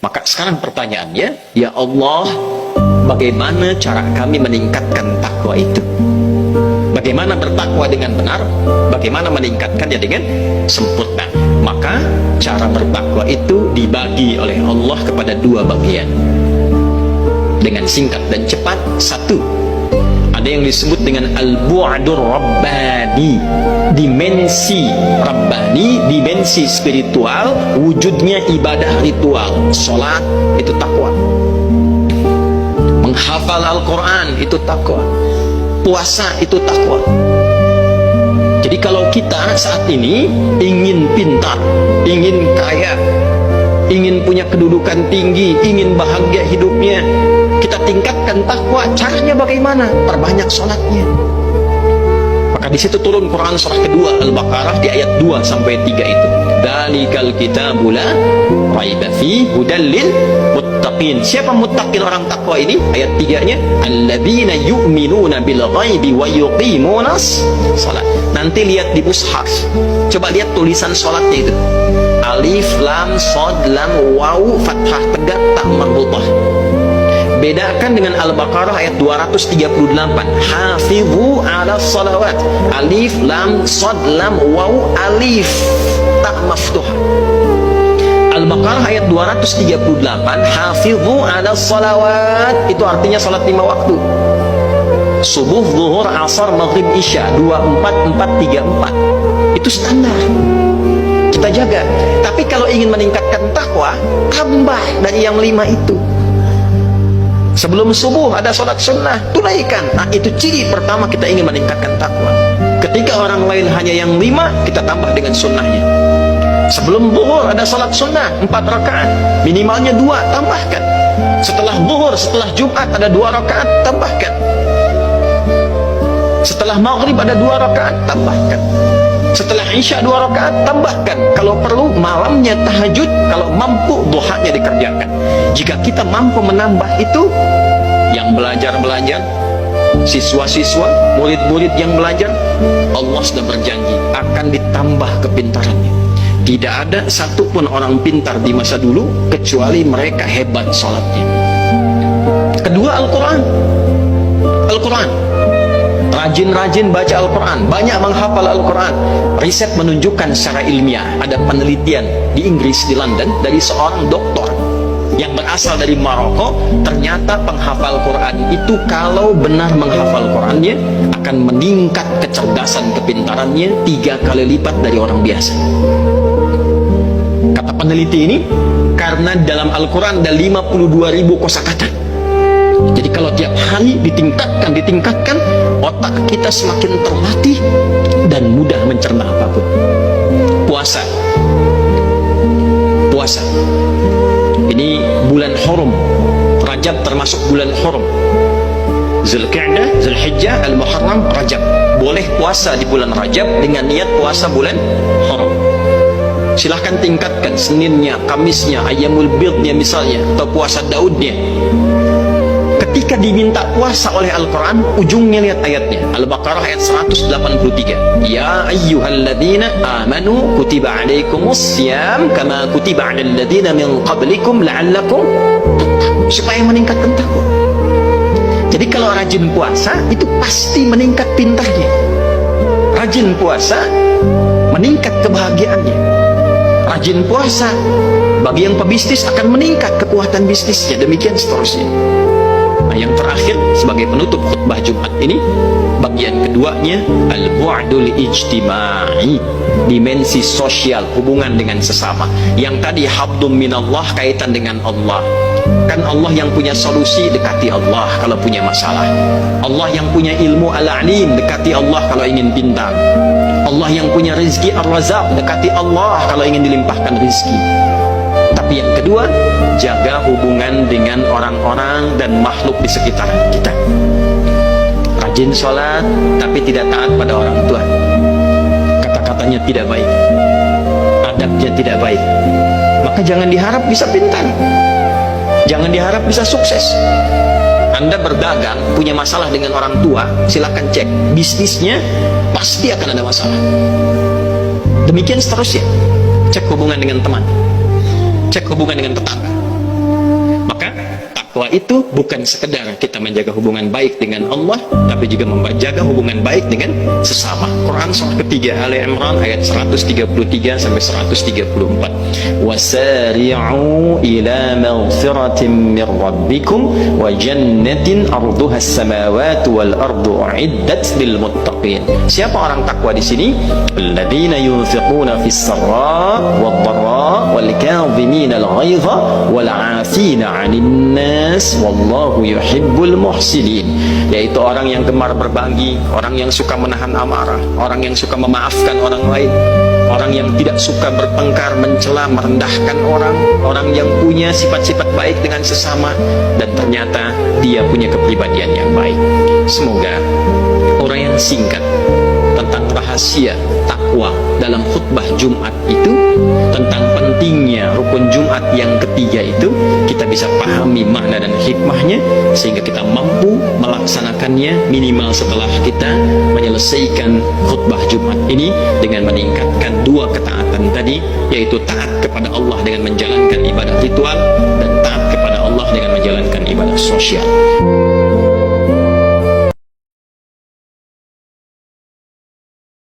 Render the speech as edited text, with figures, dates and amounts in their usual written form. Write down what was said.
Maka sekarang pertanyaannya, ya Allah, bagaimana cara kami meningkatkan takwa itu? Bagaimana bertakwa dengan benar? Bagaimana meningkatkannya dengan sempurna? Maka cara bertakwa itu dibagi oleh Allah kepada dua bagian. Dengan singkat dan cepat, satu, ada yang disebut dengan al-bu'dur rabbani, dimensi rabbani, dimensi spiritual, wujudnya ibadah ritual. Salat itu takwa, menghafal Al-Quran itu takwa, puasa itu takwa. Jadi kalau kita saat ini ingin pintar, ingin kaya, ingin punya kedudukan tinggi, ingin bahagia hidupnya, kita tingkatkan takwa. Caranya bagaimana? Perbanyak sholatnya. Maka di situ turun Quran surah kedua Al-Baqarah di ayat 2 sampai 3 itu. Dzalikal kitabu la raiba fi hudal lil muttaqin. Siapa muttaqin, orang takwa ini? Ayat 3-nya, alladzina yu'minuna bil ghaibi wa yuqimunas shalah. Nanti lihat di mushaf. Coba lihat tulisan salatnya itu. Alif lam shad lam waw fathah tegak ta marbutah. Bedakan dengan Al-Baqarah ayat 238. Hafizu ala salawat. Alif lam shad lam waw alif ta maftuh. Al-Baqarah ayat 238. Hafizu ala salawat, itu artinya salat 5 waktu. Subuh, zuhur, asar, maghrib, isya, 24, 4, 3, 4. Itu standar, kita jaga. Tapi kalau ingin meningkatkan takwa, tambah dari yang 5 itu. Sebelum subuh ada sholat sunnah, tunaikan. Nah, itu ciri pertama kita ingin meningkatkan takwa. Ketika orang lain hanya yang 5, kita tambah dengan sunnahnya. Sebelum zuhur ada sholat sunnah 4 rakaat, minimalnya 2, tambahkan. Setelah zuhur, setelah Jumat ada 2 rakaat, tambahkan. Setelah maghrib ada 2 rakaat, tambahkan. Setelah isya 2 rakaat, tambahkan. Kalau perlu malamnya tahajud, kalau mampu duhanya dikerjakan. Jika kita mampu menambah itu, yang belajar, siswa-siswa, murid-murid yang belajar, Allah sudah berjanji akan ditambah kepintarannya. Tidak ada satupun orang pintar di masa dulu kecuali mereka hebat sholatnya. Kedua, Al-Quran. Rajin-rajin baca Al-Quran, banyak menghafal Al-Quran. Riset menunjukkan secara ilmiah, ada penelitian di Inggris, di London, dari seorang doktor yang berasal dari Maroko. Ternyata penghafal Quran itu kalau benar menghafal Qurannya akan meningkat kecerdasan kepintarannya 3 kali lipat dari orang biasa. Kata peneliti ini, karena dalam Al-Quran ada 52.000 kosakata. Jadi kalau tiap hari ditingkatkan, otak kita semakin terlatih dan mudah mencerna apapun. Puasa. Ini bulan Hurum. Rajab termasuk bulan Hurum. Zulqa'dah, Zulhijjah, Al-Muharram, Rajab. Boleh puasa di bulan Rajab dengan niat puasa bulan Hurum. Silahkan tingkatkan Seninnya, Kamisnya, Ayyamul Bidnya misalnya, atau puasa Daudnya. Ketika diminta puasa oleh Al-Quran, ujungnya lihat ayatnya, Al-Baqarah ayat 183. Ya ayyuhalladzina amanu kutiba alaikumus syiyam kama kutiba alal ladzina min qablikum la'allakum tattaqun. Supaya meningkatkan takwa. Jadi kalau rajin puasa, itu pasti meningkat pintarnya. Rajin puasa meningkat kebahagiaannya. Rajin puasa bagi yang pebisnis akan meningkat kekuatan bisnisnya, demikian seterusnya. Nah, yang terakhir sebagai penutup khutbah Jumat ini, bagian keduanya, al-bu'dul ijtimai, dimensi sosial, hubungan dengan sesama. Yang tadi habdum minallah, kaitan dengan Allah. Kan Allah yang punya solusi, dekati Allah kalau punya masalah. Allah yang punya ilmu al-alim, dekati Allah kalau ingin pintar. Allah yang punya rezeki ar-razaq, dekati Allah kalau ingin dilimpahkan rezeki. Tapi yang kedua, jaga hubungan dengan orang-orang dan makhluk di sekitar kita. Rajin sholat, tapi tidak taat pada orang tua. Kata-katanya tidak baik, adabnya tidak baik. Maka jangan diharap bisa pintar, jangan diharap bisa sukses. Anda berdagang, punya masalah dengan orang tua, silakan cek. Bisnisnya pasti akan ada masalah. Demikian seterusnya. Cek hubungan dengan teman, cek hubungan dengan tetangga, Takwa itu bukan sekedar kita menjaga hubungan baik dengan Allah, tapi juga menjaga hubungan baik dengan sesama. Quran surah ketiga Ali Imran ayat 133 sampai 134. Wasari'u ila maghfiratin min rabbikum wa jannatin arduha as-samawati wal ardu uiddat lil muttaqin. Siapa orang takwa di sini? Alladzina yunfiquna fis sarra wad dharra wal kadhimina al ghaidha wal 'afina 'anil nas wallahu yuhibbul muhsinin. Yaitu orang yang gemar berbagi, orang yang suka menahan amarah, orang yang suka memaafkan orang lain, orang yang tidak suka bertengkar, mencela, merendahkan orang, orang yang punya sifat-sifat baik dengan sesama, dan ternyata dia punya kepribadian yang baik. Semoga orang yang singkat tentang rahasia takwa dalam khutbah Jumat itu, tentang pentingnya rukun Jumat yang ketiga itu, kita bisa pahami makna dan hikmahnya, sehingga kita mampu melaksanakannya minimal setelah kita menyelesaikan khutbah Jumat ini dengan meningkatkan dua ketaatan tadi, yaitu taat kepada Allah dengan menjalankan ibadah ritual dan taat kepada Allah dengan menjalankan ibadah sosial.